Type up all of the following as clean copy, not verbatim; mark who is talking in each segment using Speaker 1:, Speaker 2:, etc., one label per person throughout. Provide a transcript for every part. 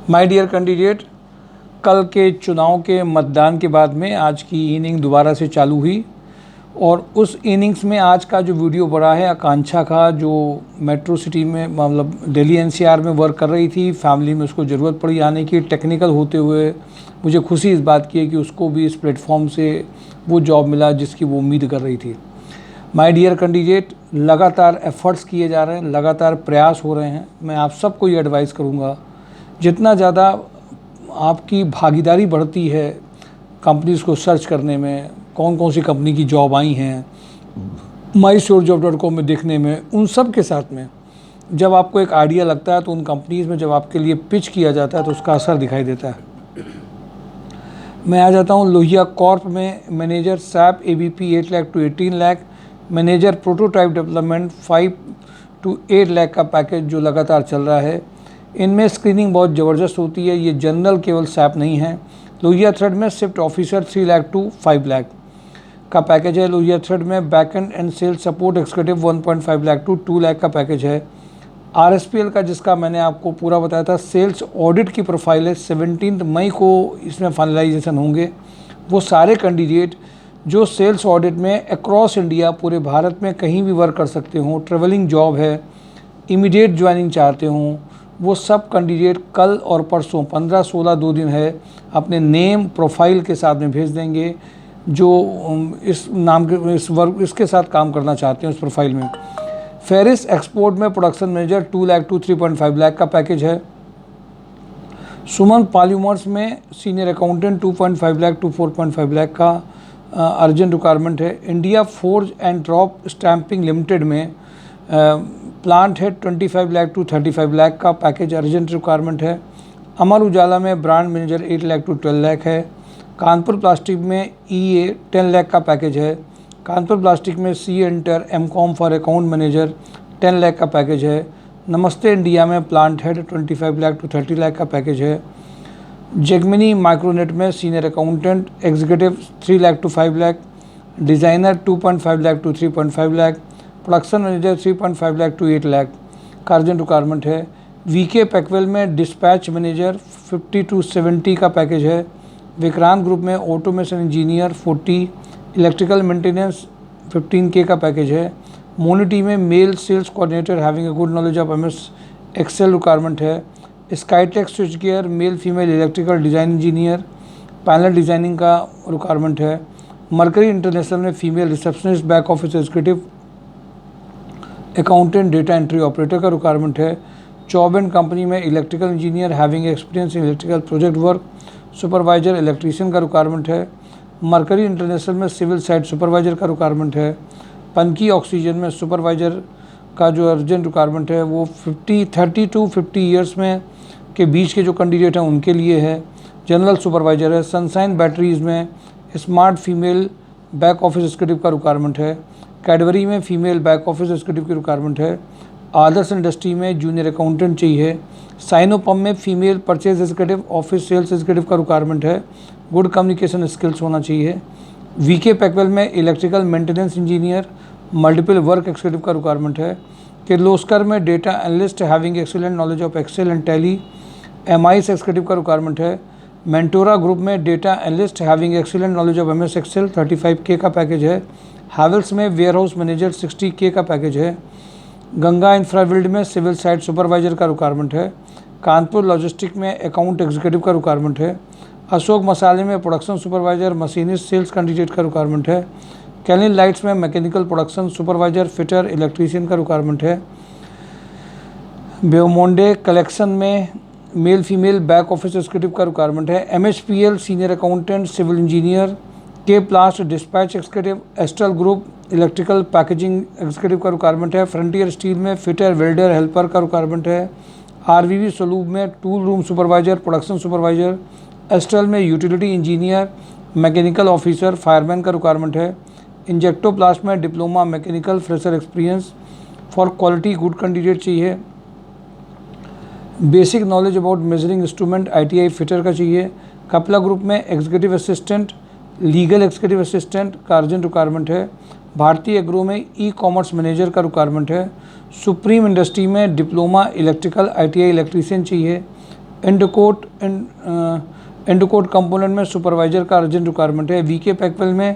Speaker 1: My dear candidate, कल के चुनाव के मतदान के बाद में आज की इनिंग दोबारा से चालू हुई और उस इनिंग्स में आज का जो वीडियो बड़ा है आकांक्षा का, जो मेट्रो सिटी में मतलब दिल्ली एनसीआर में वर्क कर रही थी। फैमिली में उसको ज़रूरत पड़ी आने की, टेक्निकल होते हुए मुझे खुशी इस बात की है कि उसको भी इस प्लेटफॉर्म से वो जॉब मिला जिसकी वो उम्मीद कर रही थी। माय डियर कैंडिडेट, लगातार एफर्ट्स किए जा रहे हैं, लगातार प्रयास हो रहे हैं। मैं आप सबको ये एडवाइस करूँगा, जितना ज़्यादा आपकी भागीदारी बढ़ती है कंपनीज़ को सर्च करने में, कौन कौन सी कंपनी की जॉब आई हैं mysurjob.com में देखने में, उन सब के साथ में जब आपको एक आइडिया लगता है तो उन कंपनीज़ में जब आपके लिए पिच किया जाता है तो उसका असर दिखाई देता है। मैं आ जाता हूँ लोहिया कॉर्प में manager SAP AVP 8 lakh to 18 lakh, manager prototype development 5 to 8 lakh का पैकेज जो लगातार चल रहा है। इनमें स्क्रीनिंग बहुत ज़बरदस्त होती है, ये जनरल केवल सैप नहीं है। लोहिया थ्रेड में shift officer 3 lakh to 5 lakh का पैकेज है। लोहिया थ्रेड में backend and sales support executive 1.5 lakh to 2 lakh का पैकेज है। RSPL का, जिसका मैंने आपको पूरा बताया था, सेल्स ऑडिट की प्रोफाइल है। 17 मई को इसमें फाइनलाइजेशन होंगे। वो सारे कैंडिडेट जो सेल्स ऑडिट में अक्रॉस इंडिया पूरे भारत में कहीं भी वर्क कर सकते हों, ट्रेवलिंग जॉब है, इमीडिएट ज्वाइनिंग चाहते हों, वो सब कैंडिडेट कल और परसों 15-16 2 दिन है अपने नेम प्रोफाइल के साथ में भेज देंगे जो इस नाम के इस वर्क इसके साथ काम करना चाहते हैं उस प्रोफाइल में। फेरिस एक्सपोर्ट में production manager 2 lakh to 3.5 lakh का पैकेज है। सुमन पॉलीमर्स में senior accountant 2.5 lakh to 4.5 lakh का अर्जेंट रिक्वायरमेंट है। India forge and drop stamping limited में प्लांट है 25 लाख टू 35 लाख का पैकेज अर्जेंट रिक्वायरमेंट है। अमर उजाला में brand manager 8 lakh to 12 lakh है। कानपुर प्लास्टिक में EA 10 लाख का पैकेज है। कानपुर प्लास्टिक में सी एंटर MCOM for account manager 10 lakh का पैकेज है। नमस्ते इंडिया में plant head 25 lakh to 30 lakh का पैकेज है। जेगमिनी माइक्रोनेट में senior accountant executive 3 lakh to 5 lakh, designer 2.5 lakh to 3.5 lakh, production manager 3.5 lakh to 8 lakh का अर्जेंट रिक्वायरमेंट है। VK पैकवेल में डिस्पैच मैनेजर 50 टू 70 का पैकेज है। विक्रांत ग्रुप में automation engineer 40, electrical maintenance 15K का पैकेज है। मोनिटी में male sales coordinator having a good knowledge of MS Excel requirement है। Skytech switch gear male female electrical design engineer panel designing का requirement है। मरकरी इंटरनेशनल में female receptionist back office executive accountant data entry operator का requirement है। Job and company में electrical engineer having experience in electrical project work supervisor electrician का requirement है। Mercury International में civil site supervisor का requirement है। Panki oxygen में supervisor का जो अर्जेंट रिक्वायरमेंट है वो 30 टू 50 ईयर्स में के बीच के जो कैंडिडेट हैं उनके लिए है। जनरल सुपरवाइजर है। सनशाइन बैटरीज में smart female back office executive का रिक्वायरमेंट है। कैडबरी में फीमेल बैक ऑफिस एग्जीक्यूटिव की रिक्वायरमेंट है। आदर्श इंडस्ट्री में जूनियर अकाउंटेंट चाहिए। साइनोपम में female purchase executive office sales executive का रिक्वायरमेंट है। गुड कम्युनिकेशन स्किल्स होना चाहिए। VK पैकवेल में electrical maintenance engineer multiple work executive का रिक्वायरमेंट है। किर्लोस्कर में data analyst having excellent knowledge of Excel and Tally MIS executive का रिक्वायरमेंट है। मेंटोरा ग्रुप में data analyst having excellent knowledge of MS Excel 35K का package है। हैवेल्स में ware house manager 60K का पैकेज है। गंगा इंफ्राविल्ड में सिविल साइट सुपरवाइजर का रिक्वायरमेंट है। कानपुर लॉजिस्टिक में अकाउंट एग्जीक्यूटिव का रिक्वायरमेंट है। अशोक मसाले में production supervisor machinist sales candidate का रिक्वायरमेंट है। कैलिन लाइट्स में mechanical production supervisor fitter electrician का रिक्वायरमेंट है। बेओमोंडे कलेक्शन में male female back office executive का रिक्वायरमेंट है। MHPL senior accountant civil engineer K plast dispatch executive Astral group electrical packaging executive का रिक्वायरमेंट है। फ्रंटियर स्टील में fitter welder helper का requirement है। RVV सोलूब में tool room supervisor production supervisor. Astral में utility engineer mechanical officer fireman का requirement है। इंजेक्टोप्लास्ट में diploma mechanical fresher experience for quality good candidate चाहिए। Basic knowledge about measuring instrument ITI fitter का चाहिए। कपला ग्रुप में executive assistant legal executive assistant का urgent requirement है। भारतीय एग्रो में ई-कॉमर्स मैनेजर का रिक्वायरमेंट है। सुप्रीम इंडस्ट्री में डिप्लोमा इलेक्ट्रिकल ITI इलेक्ट्रीशियन चाहिए। एंडोकोट कंपोनेंट में सुपरवाइजर का अर्जेंट रिक्वायरमेंट है। वीके पैकवेल में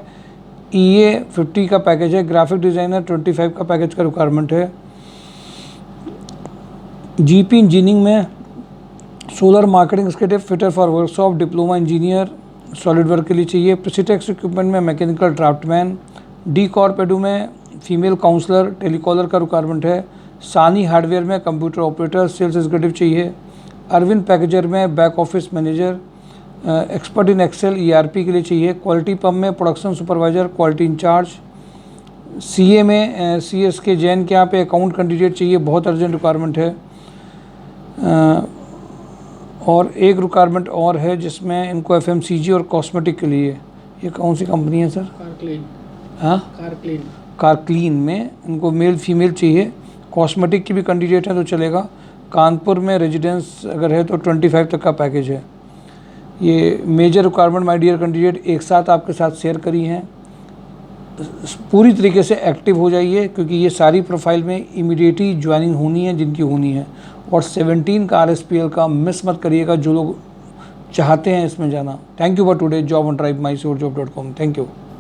Speaker 1: EA 50 का पैकेज है। ग्राफिक डिज़ाइनर 25 का पैकेज का रिक्वायरमेंट है। GP इंजीनियरिंग में solar marketing executive fitter for workshop diploma engineer solid work के लिए चाहिए। प्रेसिटेक्स इक्विपमेंट में mechanical draftsman. D corp edu में फीमेल काउंसलर टेलीकॉलर का रिक्वायरमेंट है। सानी हार्डवेयर में कंप्यूटर ऑपरेटर सेल्स एग्जीक्यूटिव चाहिए। अरविंद पैकेजर में back office manager expert in Excel ERP के लिए चाहिए। क्वालिटी पम्प में production supervisor quality incharge. CA में CSK जैन के यहाँ पे अकाउंट कैंडिडेट चाहिए, बहुत अर्जेंट रिक्वायरमेंट है। और एक रिक्वायरमेंट और है जिसमें इनको FMCG और कॉस्मेटिक के लिए, ये कौन सी कंपनी है सर?
Speaker 2: कारक्लीन।
Speaker 1: हाँ, कारक्लीन में इनको मेल फीमेल चाहिए। कॉस्मेटिक की भी कैंडिडेट है तो चलेगा। कानपुर में रेजिडेंस अगर है तो 25 तक का पैकेज है। ये major requirement my dear candidate एक साथ आपके साथ शेयर करी हैं। पूरी तरीके से एक्टिव हो जाइए क्योंकि ये सारी प्रोफाइल में इमीडिएटली ज्वाइनिंग होनी है जिनकी होनी है। और 17 का RSPL का मिस मत करिएगा जो लोग चाहते हैं इसमें जाना। Thank you for today job on tribe mysurjob.com। Thank you.